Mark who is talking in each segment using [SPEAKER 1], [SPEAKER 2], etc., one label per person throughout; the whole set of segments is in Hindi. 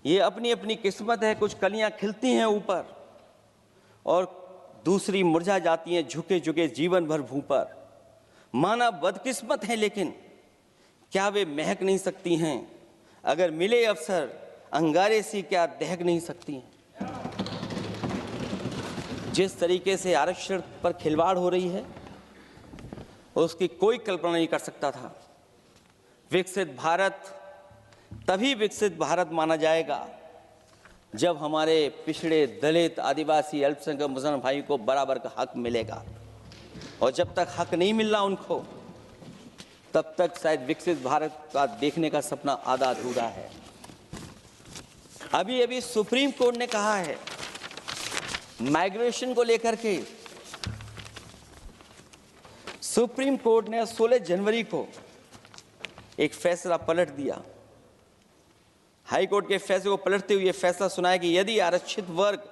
[SPEAKER 1] ये अपनी अपनी किस्मत है, कुछ कलियां खिलती हैं ऊपर और दूसरी मुरझा जाती हैं झुके झुके जीवन भर भूं पर। माना बदकिस्मत है लेकिन क्या वे महक नहीं सकती हैं? अगर मिले अवसर अंगारे सी क्या दहक नहीं सकती हैं? जिस तरीके से आरक्षण पर खिलवाड़ हो रही है उसकी कोई कल्पना नहीं कर सकता था। विकसित भारत तभी विकसित भारत माना जाएगा जब हमारे पिछड़े, दलित, आदिवासी, अल्पसंख्यक मुसलमान भाई को बराबर का हक मिलेगा। और जब तक हक नहीं मिल रहा उनको, तब तक शायद विकसित भारत का देखने का सपना आधा अधूरा है। अभी अभी सुप्रीम कोर्ट ने कहा है माइग्रेशन को लेकर के, सुप्रीम कोर्ट ने 16 जनवरी को एक फैसला पलट दिया। हाई कोर्ट के फैसले को पलटते हुए फैसला सुनाया कि यदि आरक्षित वर्ग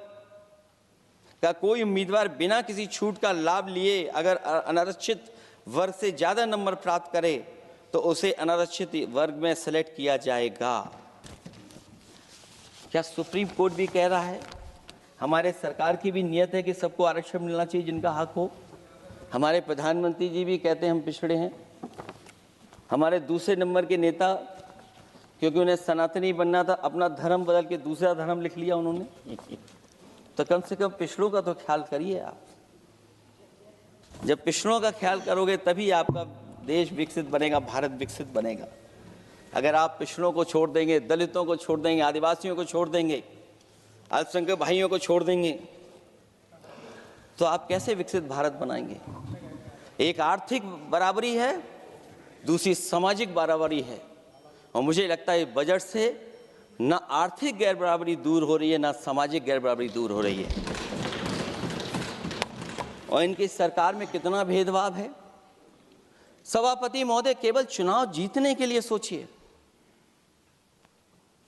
[SPEAKER 1] का कोई उम्मीदवार बिना किसी छूट का लाभ लिए अगर अनारक्षित वर्ग से ज्यादा नंबर प्राप्त करे तो उसे अनारक्षित वर्ग में सेलेक्ट किया जाएगा। क्या सुप्रीम कोर्ट भी कह रहा है? हमारे सरकार की भी नियत है कि सबको आरक्षण मिलना चाहिए जिनका हक हो। हमारे प्रधानमंत्री जी भी कहते हैं हम पिछड़े हैं। हमारे दूसरे नंबर के नेता, क्योंकि उन्हें सनातनी बनना था, अपना धर्म बदल के दूसरा धर्म लिख लिया उन्होंने। तो कम से कम पिछड़ों का तो ख्याल करिए आप। जब पिछड़ों का ख्याल करोगे तभी आपका देश विकसित बनेगा, भारत विकसित बनेगा। अगर आप पिछड़ों को छोड़ देंगे, दलितों को छोड़ देंगे, आदिवासियों को छोड़ देंगे, अल्पसंख्यक भाइयों को छोड़ देंगे, तो आप कैसे विकसित भारत बनाएंगे? एक आर्थिक बराबरी है, दूसरी सामाजिक बराबरी है। और मुझे लगता है बजट से न आर्थिक गैर बराबरी दूर हो रही है, न सामाजिक गैर बराबरी दूर हो रही है। और इनकी सरकार में कितना भेदभाव है। सभापति महोदय, केवल चुनाव जीतने के लिए सोचिए।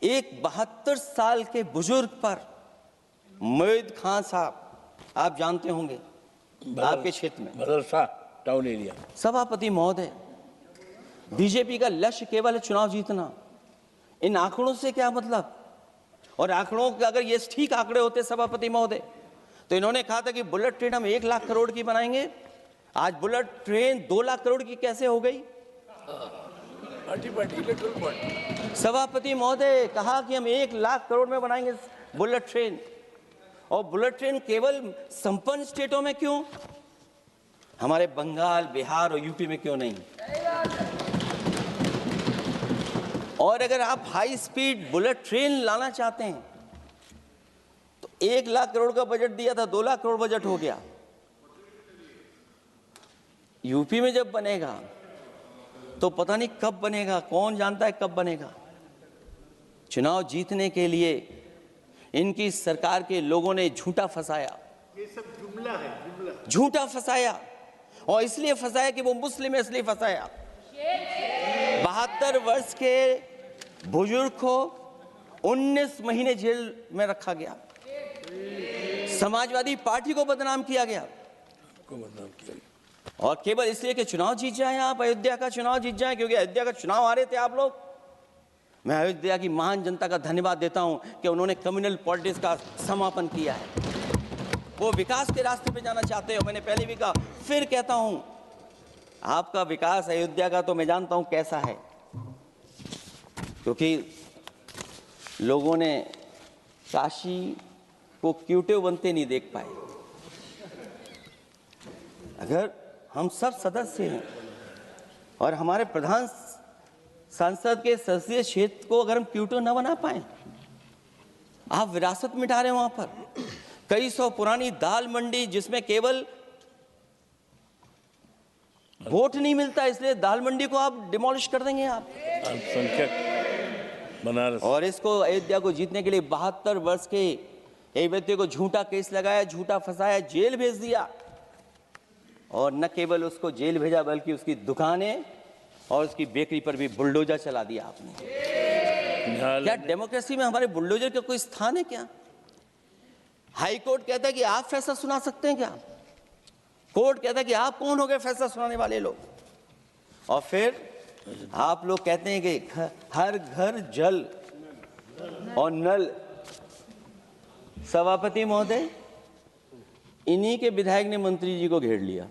[SPEAKER 1] एक 72 साल के बुजुर्ग पर मोईद खान साहब, आप जानते होंगे आपके क्षेत्र में,
[SPEAKER 2] मदरसा टाउन एरिया।
[SPEAKER 1] सभापति महोदय, बीजेपी का लक्ष्य केवल है चुनाव जीतना। इन आंकड़ों से क्या मतलब? और आंकड़ों के अगर ये ठीक आंकड़े होते सभापति महोदय, तो इन्होंने कहा था कि बुलेट ट्रेन हम 1 लाख करोड़ की बनाएंगे। आज बुलेट ट्रेन 2 लाख करोड़ की कैसे हो गई? सभापति महोदय कहा कि हम 1 लाख करोड़ में बनाएंगे बुलेट ट्रेन। और बुलेट ट्रेन केवल संपन्न स्टेटों में क्यों? हमारे बंगाल, बिहार और यूपी में क्यों नहीं? और अगर आप हाई स्पीड बुलेट ट्रेन लाना चाहते हैं तो 1 लाख करोड़ का बजट दिया था, 2 लाख करोड़ बजट हो गया। यूपी में जब बनेगा तो पता नहीं कब बनेगा, कौन जानता है कब बनेगा। चुनाव जीतने के लिए इनकी सरकार के लोगों ने झूठा फंसाया।
[SPEAKER 3] ये सब जुमला है, जुमला।
[SPEAKER 1] झूठा फंसाया। और इसलिए फंसाया कि वो मुस्लिम है, इसलिए फंसाया। 72 वर्ष के बुजुर्ग को 19 महीने जेल में रखा गया। समाजवादी पार्टी को बदनाम किया गया। और केवल इसलिए कि चुनाव जीत जाए, आप अयोध्या का चुनाव जीत जाए, क्योंकि अयोध्या का चुनाव हारे थे आप लोग। मैं अयोध्या की महान जनता का धन्यवाद देता हूं कि उन्होंने कम्युनल पॉलिटिक्स का समापन किया है। वो विकास के रास्ते पे जाना चाहते हो। मैंने पहले भी कहा, फिर कहता हूं, आपका विकास अयोध्या का तो मैं जानता हूं कैसा है, क्योंकि लोगों ने काशी को क्यूटिव बनते नहीं देख पाए। अगर हम सब सदस्य हैं और हमारे प्रधान संसद के संसदीय क्षेत्र को अगर हम क्यूटिव न बना पाए, आप विरासत मिटा रहे हैं। वहां पर कई सौ पुरानी दाल मंडी, जिसमें केवल वोट नहीं मिलता, इसलिए दाल मंडी को आप डिमोलिश कर देंगे आप।
[SPEAKER 2] बनारस।
[SPEAKER 1] और इसको अयोध्या को जीतने के लिए 72 वर्ष के एक व्यक्ति को झूठा केस लगाया, झूठा फंसाया, जेल भेज दिया। और न केवल उसको जेल भेजा बल्कि उसकी दुकानें और उसकी बेकरी पर भी बुलडोजर चला दिया आपने। क्या डेमोक्रेसी में हमारे बुलडोजर का कोई स्थान है क्या? हाई कोर्ट कहता है कि आप फैसला सुना सकते हैं क्या? कोर्ट कहता है कि आप कौन हो गए फैसला सुनाने वाले लोग? और फिर आप लोग कहते हैं कि हर घर जल, और नल। सभापति महोदय, इन्हीं के विधायक ने मंत्री जी को घेर लिया।